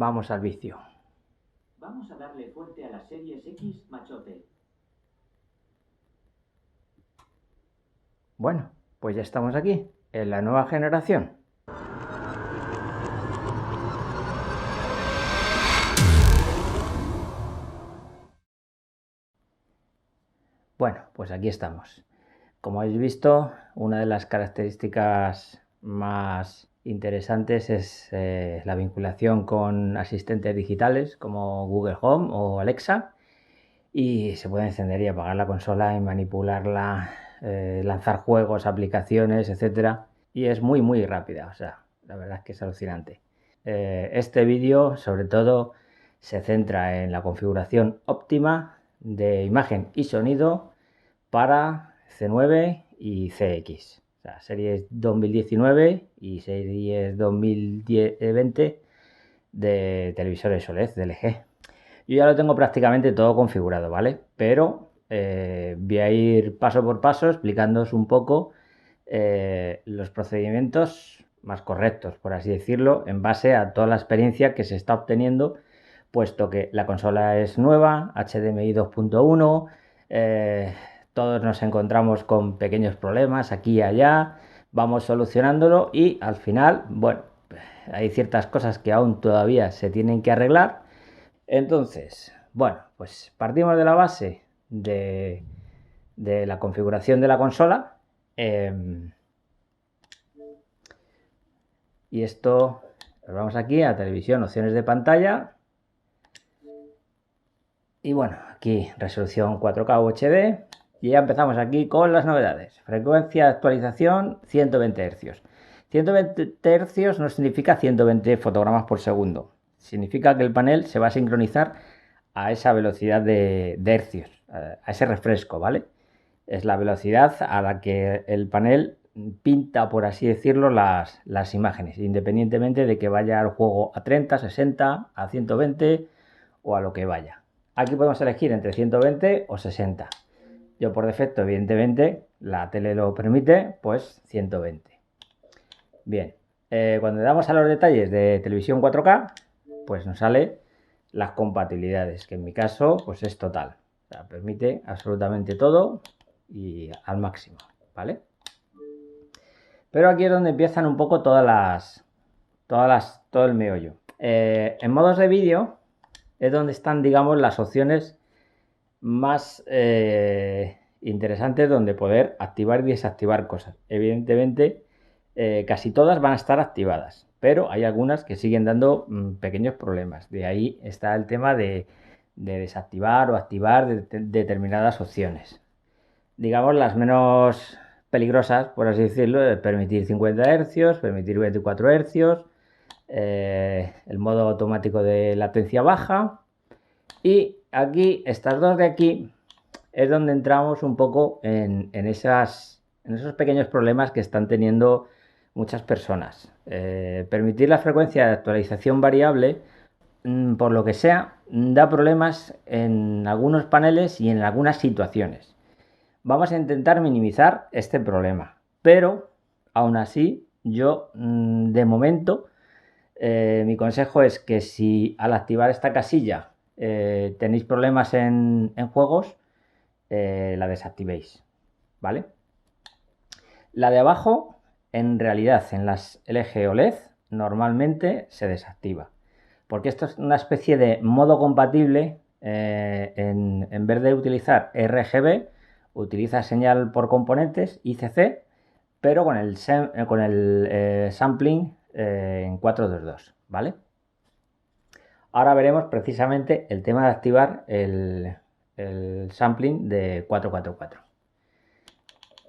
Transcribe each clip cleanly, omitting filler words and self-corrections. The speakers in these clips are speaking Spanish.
vamos al vicio. Vamos a darle fuerte a las series X, machote. Bueno, pues ya estamos aquí, en la nueva generación. Bueno, pues aquí estamos. Como habéis visto, una de las características más interesantes es la vinculación con asistentes digitales como Google Home o Alexa, y se puede encender y apagar la consola y manipularla, lanzar juegos, aplicaciones, etcétera, y es muy rápida, o sea, la verdad es que es alucinante. Este vídeo sobre todo se centra en la configuración óptima de imagen y sonido para C9 y CX, o sea, series 2019 y series 2020 de televisores OLED de LG. Yo ya lo tengo prácticamente todo configurado, ¿vale? Pero voy a ir paso por paso explicándoos un poco los procedimientos más correctos, por así decirlo, en base a toda la experiencia que se está obteniendo, puesto que la consola es nueva, HDMI 2.1, todos nos encontramos con pequeños problemas aquí y allá, vamos solucionándolo y al final, bueno, hay ciertas cosas que aún todavía se tienen que arreglar. Entonces, bueno, pues partimos de la base de la configuración de la consola. Y esto, nos vamos aquí a televisión, opciones de pantalla. Y bueno, aquí resolución 4K UHD. Y ya empezamos aquí con las novedades. Frecuencia de actualización 120 Hz. 120 Hz no significa 120 fotogramas por segundo. Significa que el panel se va a sincronizar a esa velocidad de hercios, a ese refresco, ¿vale? Es la velocidad a la que el panel pinta, por así decirlo, las imágenes, independientemente de que vaya el juego a 30, 60, a 120 o a lo que vaya. Aquí podemos elegir entre 120 o 60. Yo por defecto, evidentemente, la tele lo permite, pues 120. Bien, cuando le damos a los detalles de televisión 4K, pues nos sale las compatibilidades, que en mi caso pues es total. O sea, permite absolutamente todo y al máximo, ¿vale? Pero aquí es donde empiezan un poco todo el meollo. En modos de vídeo es donde están, digamos, las opciones más interesantes donde poder activar y desactivar cosas. Evidentemente, casi todas van a estar activadas, pero hay algunas que siguen dando pequeños problemas. De ahí está el tema de desactivar o activar determinadas opciones. Digamos, las menos peligrosas, por así decirlo, es permitir 50 Hz, permitir 24 Hz, el modo automático de latencia baja. Y aquí, estas dos de aquí, es donde entramos un poco en esos pequeños problemas que están teniendo muchas personas. Permitir la frecuencia de actualización variable, por lo que sea, da problemas en algunos paneles y en algunas situaciones. Vamos a intentar minimizar este problema, pero aún así yo de momento mi consejo es que si al activar esta casilla tenéis problemas en juegos, la desactivéis, ¿vale? La de abajo, en realidad, en las LG OLED, normalmente se desactiva, porque esto es una especie de modo compatible. En vez de utilizar RGB, utiliza señal por componentes, ICC, pero con el sampling en 422, ¿vale? Ahora veremos precisamente el tema de activar el sampling de 444.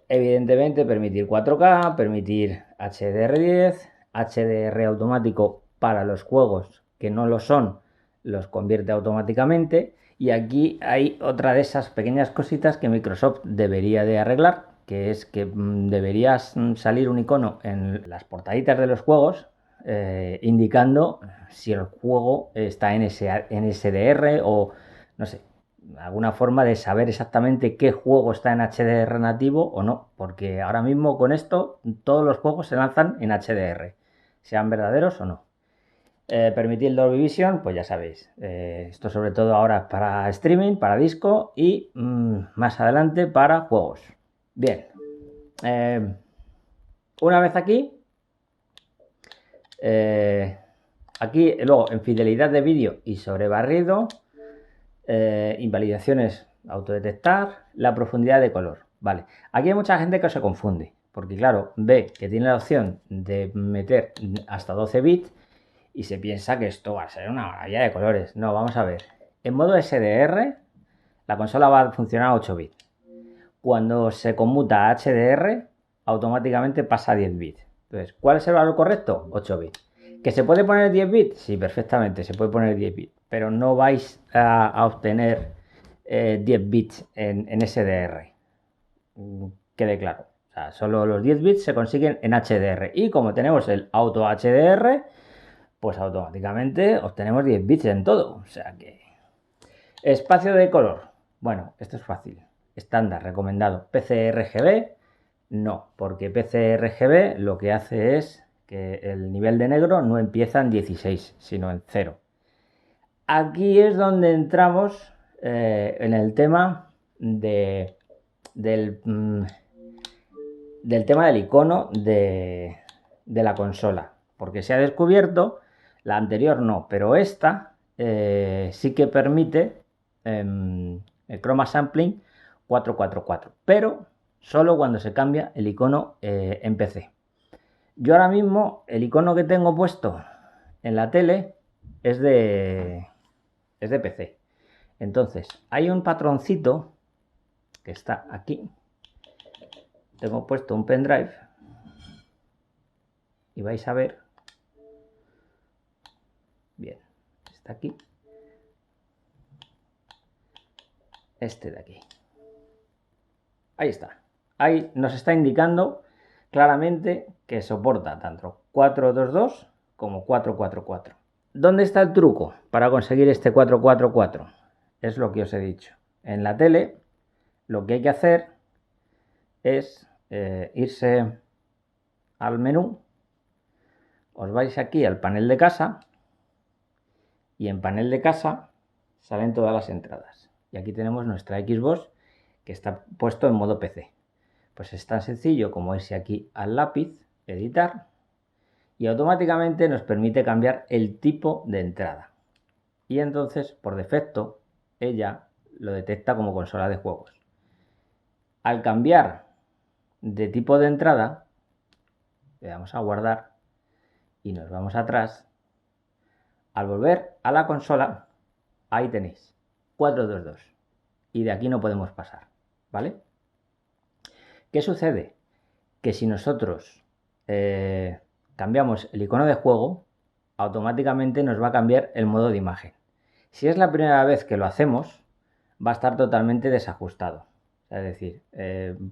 Evidentemente permitir 4K, permitir HDR10, HDR automático para los juegos que no lo son, los convierte automáticamente. Y aquí hay otra de esas pequeñas cositas que Microsoft debería de arreglar, que es que debería salir un icono en las portaditas de los juegos indicando si el juego está en SDR o no sé, alguna forma de saber exactamente qué juego está en HDR nativo o no, porque ahora mismo con esto todos los juegos se lanzan en HDR, sean verdaderos o no. Permitir Dolby Vision, pues ya sabéis, esto sobre todo ahora para streaming, para disco y más adelante para juegos. Bien, una vez aquí, aquí luego en fidelidad de vídeo y sobre barrido, invalidaciones autodetectar, la profundidad de color. Vale, aquí hay mucha gente que se confunde, porque claro, ve que tiene la opción de meter hasta 12 bits y se piensa que esto va a ser una maravilla de colores. No, vamos a ver. En modo SDR, la consola va a funcionar a 8 bits. Cuando se conmuta a HDR, automáticamente pasa a 10 bits. Entonces, ¿cuál es el valor correcto? 8 bits. ¿Que se puede poner 10 bits? Sí, perfectamente, se puede poner 10 bits. Pero no vais a obtener 10 bits en SDR. Quede claro. O sea, solo los 10 bits se consiguen en HDR. Y como tenemos el auto HDR, pues automáticamente obtenemos 10 bits en todo. O sea que... Espacio de color. Bueno, esto es fácil. Estándar, recomendado. PCRGB, no, porque PCRGB lo que hace es que el nivel de negro no empieza en 16, sino en 0. Aquí es donde entramos en el tema del tema del icono de la consola, porque se ha descubierto, la anterior no, pero esta sí que permite el Chroma Sampling 444, pero solo cuando se cambia el icono en PC. Yo ahora mismo el icono que tengo puesto en la tele es de PC. Entonces hay un patroncito que está aquí. Tengo puesto un pendrive y vais a ver, bien, está aquí, este de aquí, ahí está, ahí nos está indicando claramente que soporta tanto 422 como 444. ¿Dónde está el truco para conseguir este 444? Es lo que os he dicho. En la tele lo que hay que hacer es irse al menú, os vais aquí al panel de casa y en panel de casa salen todas las entradas. Y aquí tenemos nuestra Xbox que está puesto en modo PC. Pues es tan sencillo como irse aquí al lápiz, editar, y automáticamente nos permite cambiar el tipo de entrada. Y entonces, por defecto, ella lo detecta como consola de juegos. Al cambiar de tipo de entrada, le damos a guardar y nos vamos atrás. Al volver a la consola, ahí tenéis 422 y de aquí no podemos pasar, ¿vale? ¿Qué sucede? Que si nosotros cambiamos el icono de juego, automáticamente nos va a cambiar el modo de imagen. Si es la primera vez que lo hacemos, va a estar totalmente desajustado. Es decir,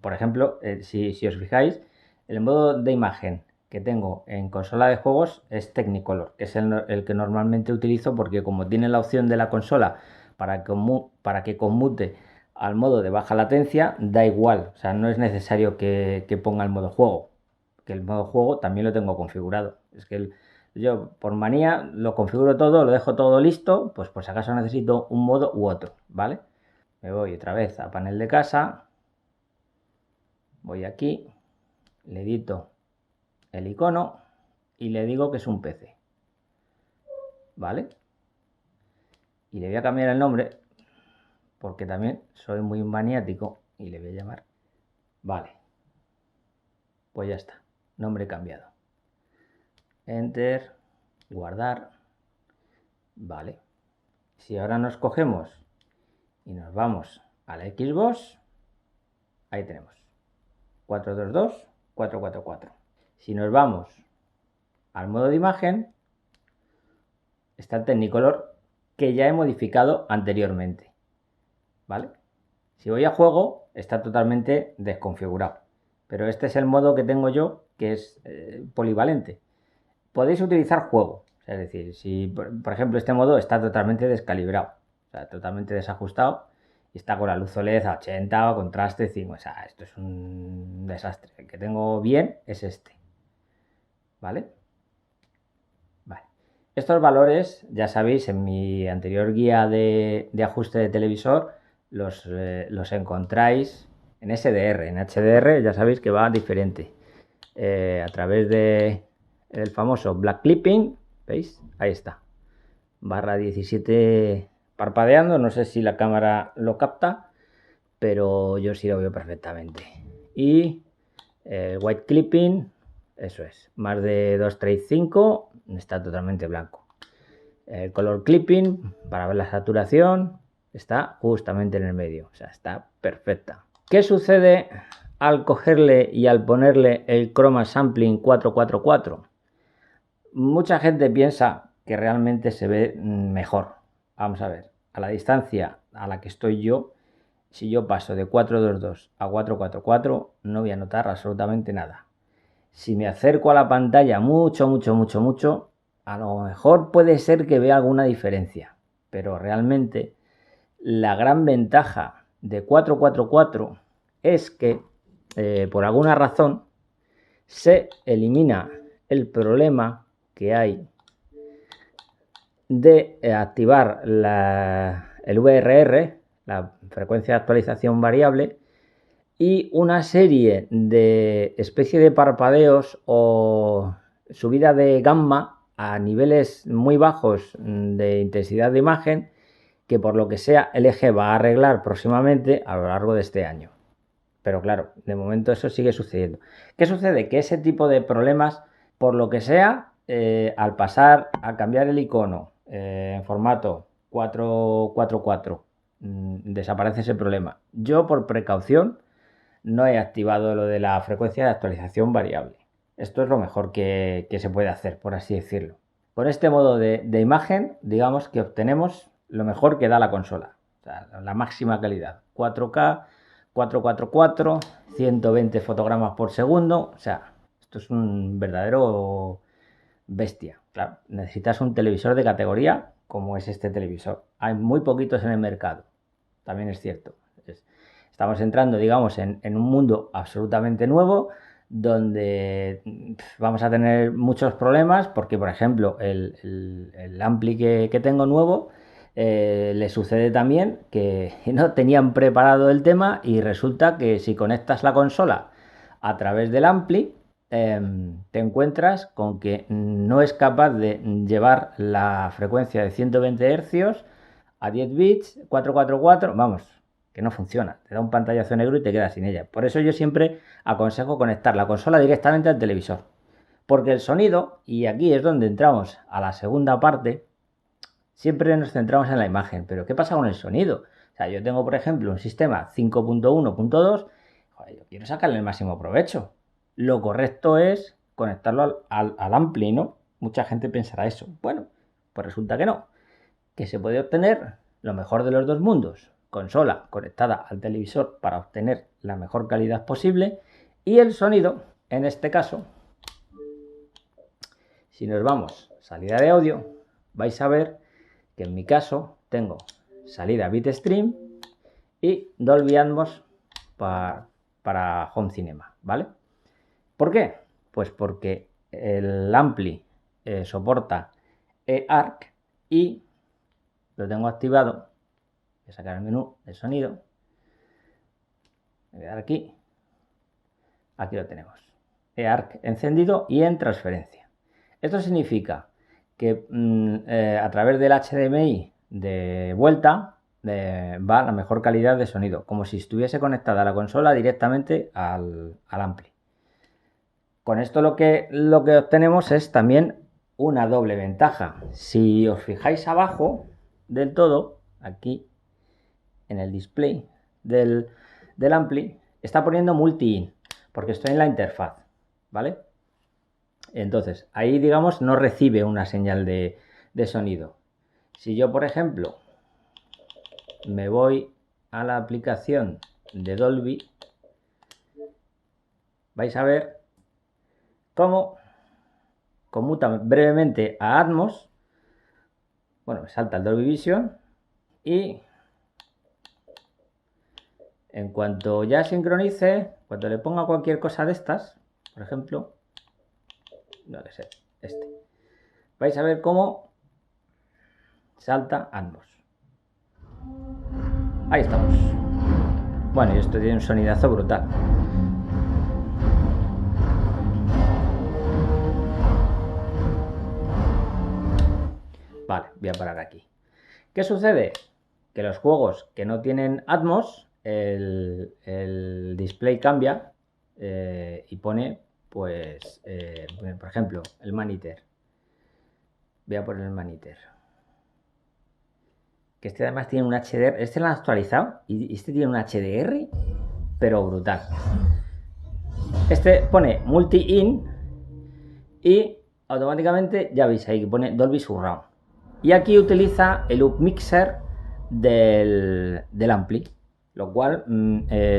por ejemplo, si os fijáis, el modo de imagen que tengo en consola de juegos es Technicolor, que es el que normalmente utilizo porque como tiene la opción de la consola para que conmute al modo de baja latencia, da igual, o sea, no es necesario que ponga el modo juego, que el modo juego también lo tengo configurado. Es que yo por manía lo configuro todo, lo dejo todo listo, pues por si acaso necesito un modo u otro, ¿vale? Me voy otra vez a panel de casa, voy aquí, le edito el icono y le digo que es un PC, ¿vale? Y le voy a cambiar el nombre porque también soy muy maniático y le voy a llamar, vale, pues ya está, nombre cambiado, enter, guardar, vale. Si ahora nos cogemos y nos vamos a la Xbox, ahí tenemos 422, 444. Si nos vamos al modo de imagen, está el Technicolor que ya he modificado anteriormente, ¿vale? Si voy a juego, está totalmente desconfigurado, pero este es el modo que tengo yo, que es polivalente. Podéis utilizar juego, es decir, si por ejemplo este modo está totalmente descalibrado, o sea, totalmente desajustado, y está con la luz OLED a 80, contraste 5, o sea, esto es un desastre. El que tengo bien es este, ¿vale? Vale. Estos valores, ya sabéis, en mi anterior guía de ajuste de televisor los encontráis en SDR. En HDR ya sabéis que va diferente. A través del famoso Black Clipping, ¿veis? Ahí está. Barra 17 parpadeando, no sé si la cámara lo capta, pero yo sí lo veo perfectamente. Y el White Clipping, eso es, más de 235, está totalmente blanco. El Color Clipping, para ver la saturación, está justamente en el medio, o sea, está perfecta. ¿Qué sucede al cogerle y al ponerle el Chroma Sampling 444? Mucha gente piensa que realmente se ve mejor. Vamos a ver, a la distancia a la que estoy yo, si yo paso de 422 a 444, no voy a notar absolutamente nada. Si me acerco a la pantalla mucho, a lo mejor puede ser que vea alguna diferencia. Pero realmente la gran ventaja de 444 es que por alguna razón se elimina el problema que hay de activar el VRR, la frecuencia de actualización variable, y una serie de especie de parpadeos o subida de gamma a niveles muy bajos de intensidad de imagen que por lo que sea LG va a arreglar próximamente a lo largo de este año. Pero claro, de momento eso sigue sucediendo. ¿Qué sucede? Que ese tipo de problemas, por lo que sea, al pasar a cambiar el icono en formato 444, desaparece ese problema. Yo, por precaución, no he activado lo de la frecuencia de actualización variable. Esto es lo mejor que se puede hacer, por así decirlo. Con este modo de imagen, digamos que obtenemos lo mejor que da la consola. O sea, la máxima calidad. 4K, 444, 120 fotogramas por segundo. O sea, esto es un verdadero bestia. Claro, necesitas un televisor de categoría como es este televisor. Hay muy poquitos en el mercado. También es cierto. Estamos entrando, digamos, en un mundo absolutamente nuevo donde vamos a tener muchos problemas porque, por ejemplo, el ampli que tengo nuevo le sucede también que no tenían preparado el tema y resulta que si conectas la consola a través del ampli, te encuentras con que no es capaz de llevar la frecuencia de 120 Hz a 10 bits, 444, vamos, que no funciona. Te da un pantallazo negro y te quedas sin ella. Por eso yo siempre aconsejo conectar la consola directamente al televisor. Porque el sonido, y aquí es donde entramos a la segunda parte, siempre nos centramos en la imagen. Pero ¿qué pasa con el sonido? O sea, yo tengo, por ejemplo, un sistema 5.1.2, yo quiero sacarle el máximo provecho. Lo correcto es conectarlo al ampli, ¿no? Mucha gente pensará eso. Bueno, pues resulta que no. Que se puede obtener lo mejor de los dos mundos. Consola conectada al televisor para obtener la mejor calidad posible y el sonido, en este caso, si nos vamos salida de audio, vais a ver que en mi caso tengo salida Bitstream y Dolby Atmos para Home Cinema, ¿vale? ¿Por qué? Pues porque el ampli soporta eARC y lo tengo activado. Voy a sacar el menú del sonido. Voy a dar aquí. Aquí lo tenemos. eARC encendido y en transferencia. Esto significa que a través del HDMI de vuelta va la mejor calidad de sonido, como si estuviese conectada la consola directamente al ampli. Con esto lo que obtenemos es también una doble ventaja. Si os fijáis abajo del todo, aquí en el display del ampli, está poniendo multi-in, porque estoy en la interfaz, ¿vale? Entonces, ahí, digamos, no recibe una señal de sonido. Si yo, por ejemplo, me voy a la aplicación de Dolby, vais a ver cómo conmuta brevemente a Atmos. Bueno, me salta el Dolby Vision y en cuanto ya sincronice, cuando le ponga cualquier cosa de estas, por ejemplo, no sé, vais a ver cómo salta Atmos. Ahí estamos. Bueno, y esto tiene un sonidazo brutal. Vale, voy a parar aquí. ¿Qué sucede? Que los juegos que no tienen Atmos, el display cambia y pone, pues, por ejemplo, el Maneater. Voy a poner el Maneater. Que este además tiene un HDR. Este lo han actualizado y este tiene un HDR, pero brutal. Este pone multi-in y automáticamente ya veis ahí que pone Dolby Surround. Y aquí utiliza el upmixer del ampli, lo cual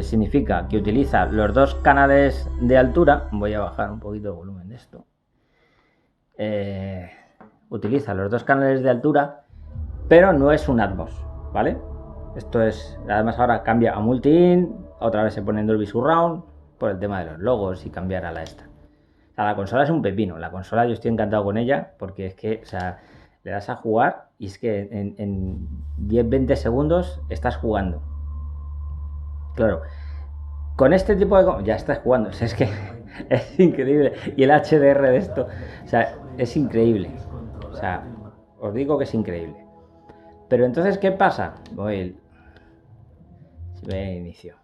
significa que utiliza los dos canales de altura. Voy a bajar un poquito el volumen de esto. Utiliza los dos canales de altura, pero no es un Atmos, ¿vale? Esto es, además ahora cambia a multi-in, otra vez se pone en Dolby Surround por el tema de los logos y cambiar a la esta. O sea, la consola es un pepino. La consola yo estoy encantado con ella porque es que, o sea, le das a jugar y es que en 10-20 segundos estás jugando. Claro, con este tipo de... ya estás jugando, o sea, es que es increíble. Y el HDR de esto, o sea, es increíble. O sea, os digo que es increíble. Pero entonces, ¿qué pasa? Voy... Si ve el inicio.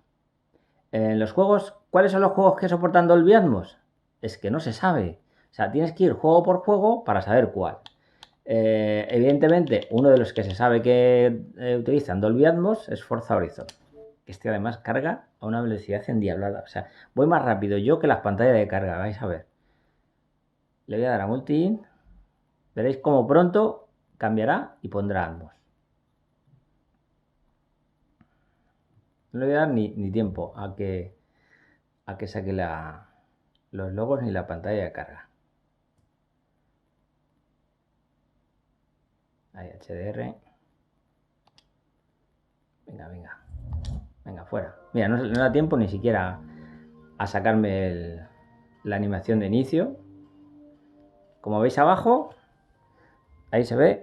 En los juegos, ¿cuáles son los juegos que soportan Dolby Atmos? Es que no se sabe. O sea, tienes que ir juego por juego para saber cuál. Evidentemente, uno de los que se sabe que utilizan Dolby Atmos es Forza Horizon. Este además carga a una velocidad endiablada. O sea, voy más rápido yo que las pantallas de carga. Vais a ver. Le voy a dar a multi-in. Veréis cómo pronto cambiará y pondrá Atmos. No le voy a dar ni tiempo a que saque los logos ni la pantalla de carga. Ahí, HDR. Venga, fuera. Mira, no da tiempo ni siquiera a sacarme la animación de inicio. Como veis abajo, ahí se ve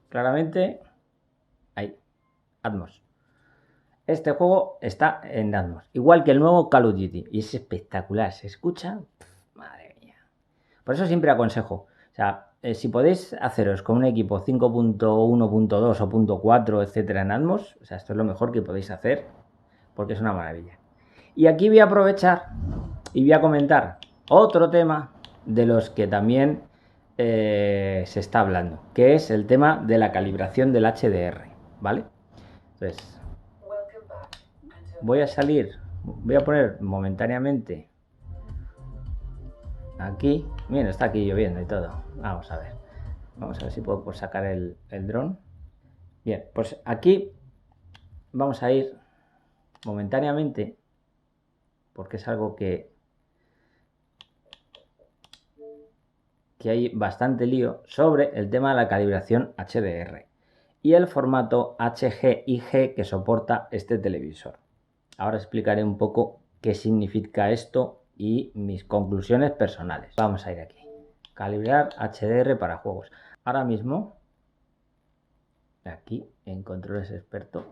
claramente. Ahí, Atmos. Este juego está en Atmos, igual que el nuevo Call of Duty, y es espectacular, se escucha, madre mía. Por eso siempre aconsejo, o sea, si podéis haceros con un equipo 5.1.2 o .4, etcétera, en Atmos, o sea, esto es lo mejor que podéis hacer, porque es una maravilla. Y aquí voy a aprovechar y voy a comentar otro tema de los que también se está hablando, que es el tema de la calibración del HDR, ¿vale? Entonces, voy a salir, voy a poner momentáneamente aquí. Miren, está aquí lloviendo y todo. Vamos a ver si puedo sacar el dron. Bien, pues aquí vamos a ir momentáneamente, porque es algo que hay bastante lío sobre el tema de la calibración HDR y el formato HG-IG que soporta este televisor. Ahora explicaré un poco qué significa esto y mis conclusiones personales. Vamos a ir aquí. Calibrar HDR para juegos. Ahora mismo, aquí en controles experto.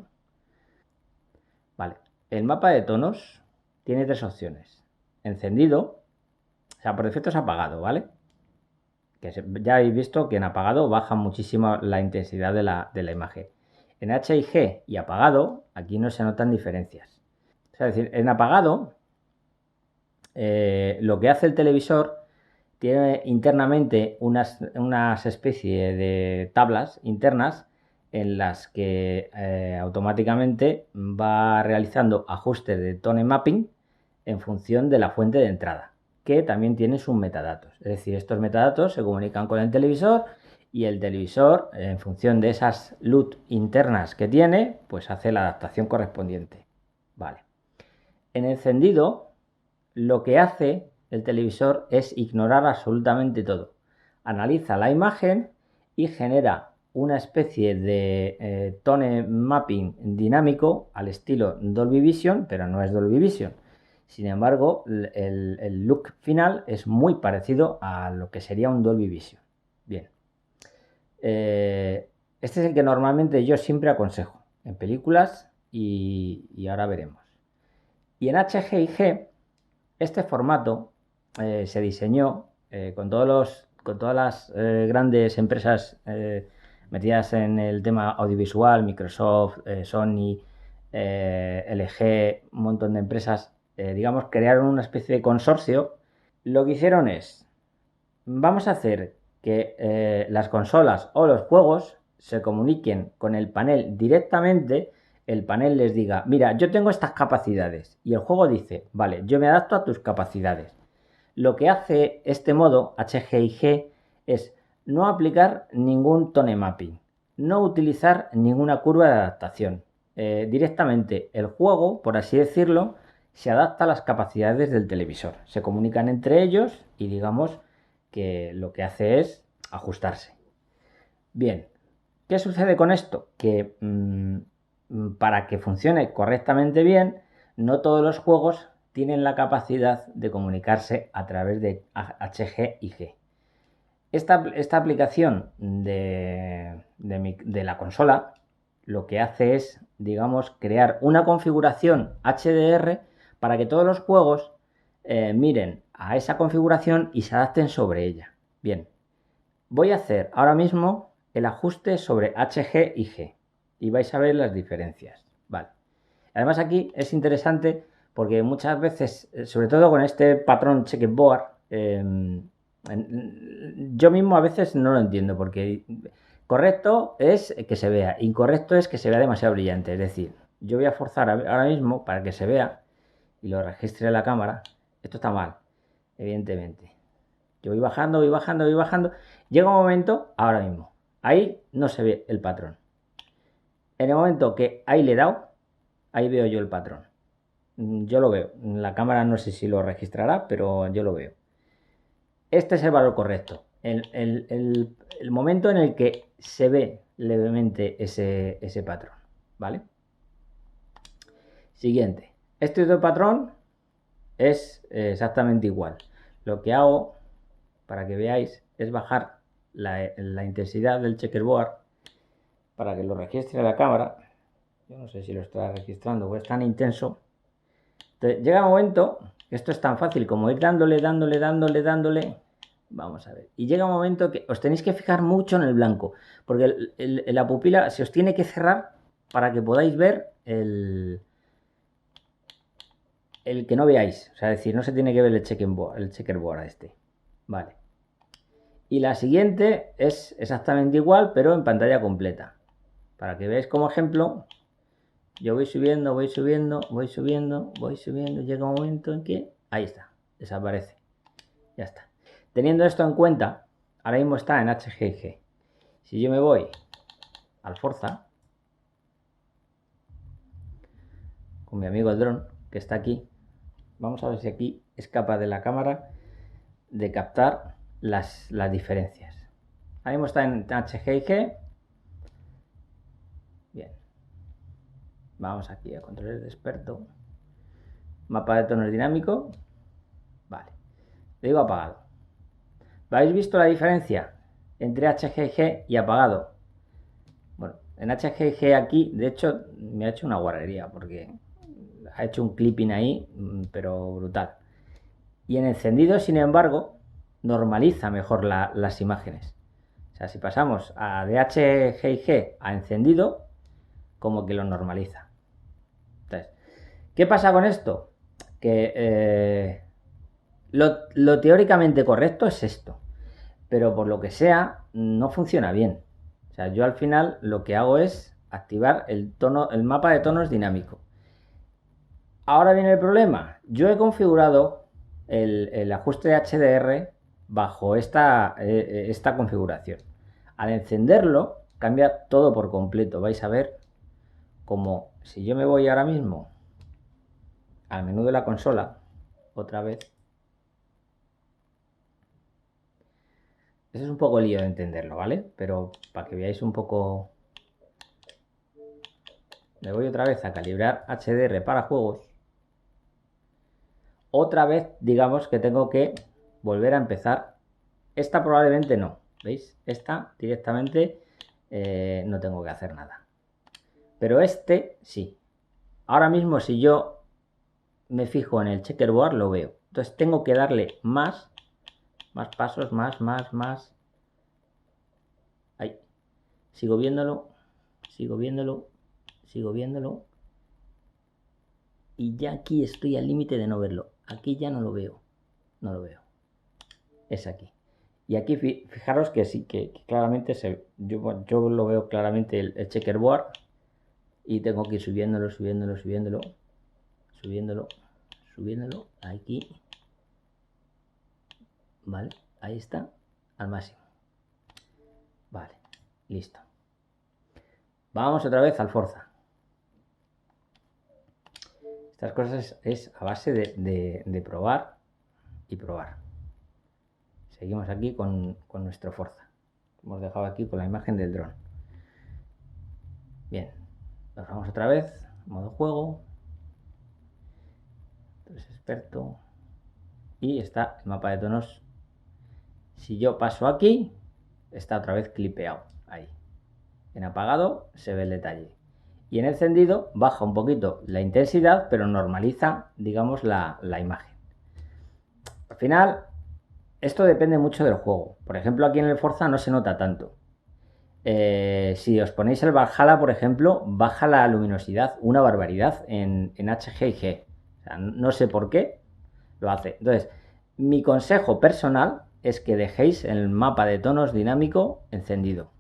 Vale, el mapa de tonos tiene tres opciones. Encendido, o sea, por defecto es apagado, ¿vale? Que ya habéis visto que en apagado baja muchísimo la intensidad de la imagen. En HIG y apagado, aquí no se notan diferencias. Es decir, en apagado, lo que hace el televisor tiene internamente unas especies de tablas internas en las que automáticamente va realizando ajustes de tone mapping en función de la fuente de entrada, que también tiene sus metadatos. Es decir, estos metadatos se comunican con el televisor y el televisor, en función de esas LUT internas que tiene, pues hace la adaptación correspondiente. Vale. En encendido, lo que hace el televisor es ignorar absolutamente todo. Analiza la imagen y genera una especie de tone mapping dinámico al estilo Dolby Vision, pero no es Dolby Vision. Sin embargo, el look final es muy parecido a lo que sería un Dolby Vision. Bien, Este es el que normalmente yo siempre aconsejo en películas y ahora veremos. Y en HG&G, este formato se diseñó con todas las grandes empresas metidas en el tema audiovisual, Microsoft, Sony, LG, un montón de empresas, digamos, crearon una especie de consorcio. Lo que hicieron es, vamos a hacer que las consolas o los juegos se comuniquen con el panel directamente, el panel les diga, mira, yo tengo estas capacidades, y el juego dice, vale, yo me adapto a tus capacidades. Lo que hace este modo HG&G es no aplicar ningún tone mapping, no utilizar ninguna curva de adaptación. Directamente el juego, por así decirlo, se adapta a las capacidades del televisor. Se comunican entre ellos y digamos que lo que hace es ajustarse. Bien, ¿qué sucede con esto? Que para que funcione correctamente bien, no todos los juegos tienen la capacidad de comunicarse a través de HG y G. Esta aplicación de la consola lo que hace es, digamos, crear una configuración HDR para que todos los juegos miren a esa configuración y se adapten sobre ella. Bien, voy a hacer ahora mismo el ajuste sobre HG y G y vais a ver las diferencias. Vale. Además aquí es interesante porque muchas veces, sobre todo con este patrón checkerboard, yo mismo a veces no lo entiendo porque correcto es que se vea, incorrecto es que se vea demasiado brillante. Es decir, yo voy a forzar ahora mismo para que se vea y lo registre en la cámara. Esto está mal, evidentemente. Yo voy bajando, voy bajando, voy bajando. Llega un momento, ahora mismo, ahí no se ve el patrón. En el momento que ahí le he dado, ahí veo yo el patrón. Yo lo veo. La cámara no sé si lo registrará, pero yo lo veo. Este es el valor correcto. El momento en el que se ve levemente ese patrón. ¿Vale? Siguiente. Este otro patrón es exactamente igual. Lo que hago, para que veáis, es bajar la intensidad del checkerboard para que lo registre la cámara. Yo no sé si lo está registrando, porque es tan intenso. Entonces, llega un momento, esto es tan fácil como ir dándole. Vamos a ver. Y llega un momento que os tenéis que fijar mucho en el blanco, porque la pupila se os tiene que cerrar para que podáis ver el que no veáis. O sea, es decir, no se tiene que ver el checkerboard este. Vale. Y la siguiente es exactamente igual, pero en pantalla completa. Para que veáis como ejemplo, yo voy subiendo, llega un momento en que, ahí está, desaparece. Ya está. Teniendo esto en cuenta, ahora mismo está en HG&G. Si yo me voy al Forza, con mi amigo el dron, que está aquí, vamos a ver si aquí es capaz de la cámara de captar las diferencias. Ahora mismo está en HG&G. Bien. Vamos aquí a controles de experto. Mapa de tonos dinámico. Vale. Le digo apagado. ¿Habéis visto la diferencia entre HG&G y apagado? Bueno, en HG&G aquí, de hecho, me ha hecho una guarrería porque ha hecho un clipping ahí, pero brutal. Y en encendido, sin embargo, normaliza mejor las imágenes. O sea, si pasamos de HG&G a encendido, como que lo normaliza. Entonces, ¿qué pasa con esto? Que lo teóricamente correcto es esto, pero por lo que sea, no funciona bien. O sea, yo al final lo que hago es activar el mapa de tonos dinámico. Ahora viene el problema. Yo he configurado el ajuste de HDR bajo esta configuración. Al encenderlo, cambia todo por completo. Vais a ver como si yo me voy ahora mismo al menú de la consola, otra vez. Eso es un poco lío de entenderlo, ¿vale? Pero para que veáis un poco... Me voy otra vez a calibrar HDR para juegos. Otra vez, digamos que tengo que volver a empezar. Esta probablemente no. ¿Veis? Esta directamente no tengo que hacer nada. Pero este sí. Ahora mismo si yo me fijo en el checkerboard lo veo. Entonces tengo que darle más pasos, más. Ahí. Sigo viéndolo. Y ya aquí estoy al límite de no verlo. Aquí ya no lo veo. Es aquí. Y aquí fijaros que sí, que claramente yo lo veo claramente el checkerboard. Y tengo que ir subiéndolo. Aquí. Vale, ahí está. Al máximo. Vale, listo. Vamos otra vez al Forza. Estas cosas es a base de probar y probar. Seguimos aquí con nuestro Forza. Hemos dejado aquí con la imagen del dron. Bien, nos vamos otra vez, modo juego. Entonces experto. Y está el mapa de tonos. Si yo paso aquí, está otra vez clipeado. Ahí. En apagado se ve el detalle. Y en encendido baja un poquito la intensidad, pero normaliza, digamos, la imagen. Al final, esto depende mucho del juego. Por ejemplo, aquí en el Forza no se nota tanto. Si os ponéis el Valhalla, por ejemplo, baja la luminosidad una barbaridad en HG y G. O sea, no sé por qué lo hace. Entonces, mi consejo personal es que dejéis el mapa de tonos dinámico encendido.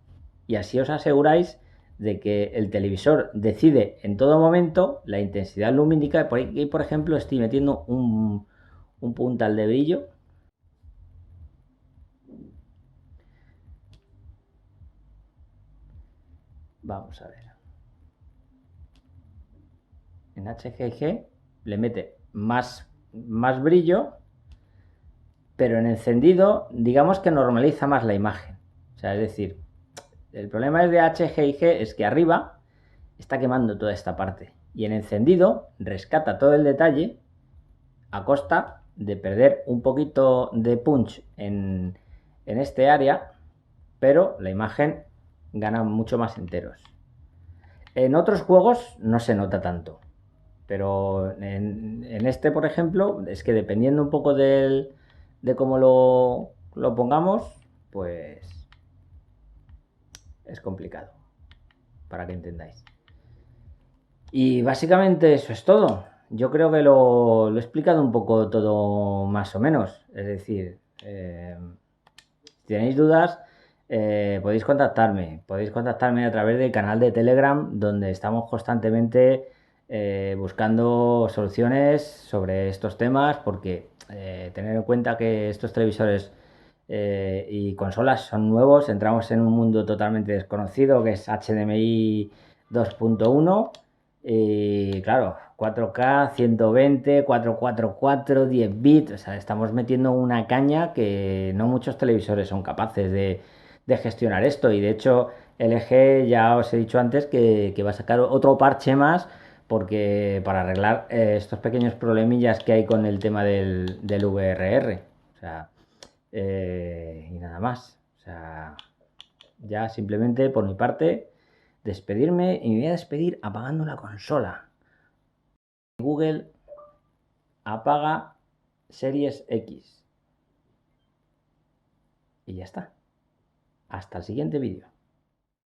Y así os aseguráis de que el televisor decide en todo momento la intensidad lumínica. Por aquí, por ejemplo, estoy metiendo un puntal de brillo. Vamos a ver. En HGG le mete más brillo, pero en encendido, digamos que normaliza más la imagen. O sea, es decir, el problema es de HGG es que arriba está quemando toda esta parte. Y en encendido rescata todo el detalle a costa de perder un poquito de punch en este área, pero la imagen gana mucho más enteros. En otros juegos no se nota tanto, pero en este, por ejemplo, es que dependiendo un poco de cómo lo pongamos, pues es complicado, para que entendáis. Y básicamente eso es todo. Yo creo que lo he explicado un poco todo más o menos. Es decir, si tenéis dudas, podéis contactarme. Podéis contactarme a través del canal de Telegram, donde estamos constantemente buscando soluciones sobre estos temas, porque tener en cuenta que estos televisores y consolas son nuevos, entramos en un mundo totalmente desconocido que es HDMI 2.1 y claro, 4K, 120, 444, 10 bits, o sea, estamos metiendo una caña que no muchos televisores son capaces de gestionar esto. Y de hecho, LG ya os he dicho antes que va a sacar otro parche más porque para arreglar estos pequeños problemillas que hay con el tema del VRR. O sea, y nada más. O sea, ya simplemente por mi parte despedirme y me voy a despedir apagando la consola. Google apaga Series X. Y ya está. Hasta el siguiente vídeo.